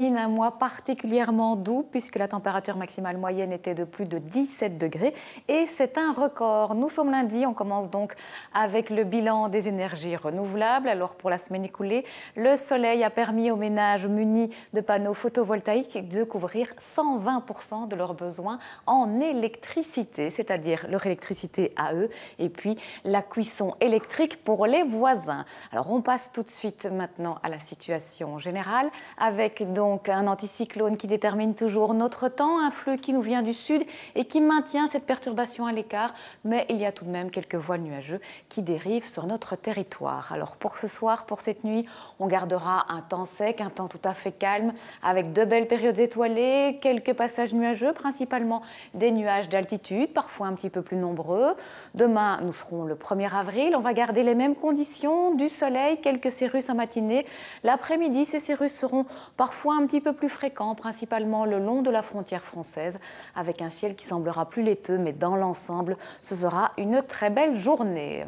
Un mois particulièrement doux puisque la température maximale moyenne était de plus de 17 degrés et c'est un record. Nous sommes lundi, on commence donc avec le bilan des énergies renouvelables. Alors pour la semaine écoulée, le soleil a permis aux ménages munis de panneaux photovoltaïques de couvrir 120% de leurs besoins en électricité, c'est-à-dire leur électricité à eux et puis la cuisson électrique pour les voisins. Alors on passe tout de suite maintenant à la situation générale avec donc un anticyclone qui détermine toujours notre temps, un flux qui nous vient du sud et qui maintient cette perturbation à l'écart, mais il y a tout de même quelques voiles nuageux qui dérivent sur notre territoire. Alors pour ce soir, pour cette nuit, on gardera un temps sec, un temps tout à fait calme, avec de belles périodes étoilées, quelques passages nuageux, principalement des nuages d'altitude, parfois un petit peu plus nombreux. Demain, nous serons le 1er avril, on va garder les mêmes conditions, du soleil, quelques cirrus en matinée. L'après-midi, ces cirrus seront parfois un petit peu plus fréquent, principalement le long de la frontière française, avec un ciel qui semblera plus laiteux, mais dans l'ensemble, ce sera une très belle journée.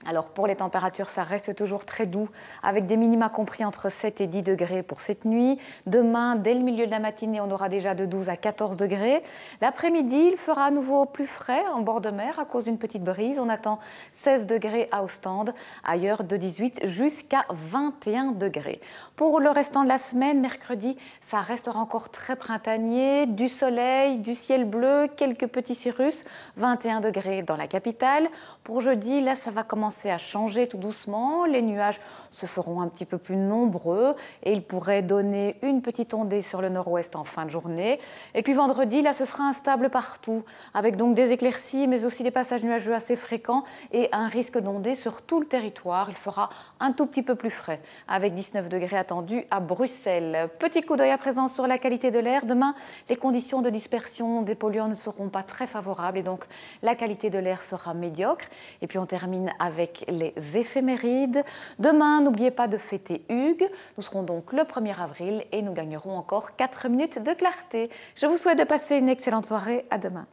Alors pour les températures, ça reste toujours très doux, avec des minima compris entre 7 et 10 degrés pour cette nuit. Demain, dès le milieu de la matinée, on aura déjà de 12 à 14 degrés. L'après-midi, il fera à nouveau plus frais en bord de mer à cause d'une petite brise. On attend 16 degrés à Ostende, ailleurs de 18 jusqu'à 21 degrés. Pour le restant de la semaine, mercredi, ça restera encore très printanier, du soleil, du ciel bleu, quelques petits cirrus, 21 degrés dans la capitale. Pour jeudi, là, ça va commencer à changer tout doucement, les nuages se feront un petit peu plus nombreux et ils pourraient donner une petite ondée sur le nord-ouest en fin de journée. Et puis vendredi, là, ce sera instable partout, avec donc des éclaircies, mais aussi des passages nuageux assez fréquents et un risque d'ondée sur tout le territoire. Il fera un tout petit peu plus frais, avec 19 degrés attendus à Bruxelles. Petit coup d'œil à présent sur la qualité de l'air. Demain, les conditions de dispersion des polluants ne seront pas très favorables et donc la qualité de l'air sera médiocre. Et puis on termine avec les éphémérides. Demain, n'oubliez pas de fêter Hugues. Nous serons donc le 1er avril et nous gagnerons encore 4 minutes de clarté. Je vous souhaite de passer une excellente soirée. À demain.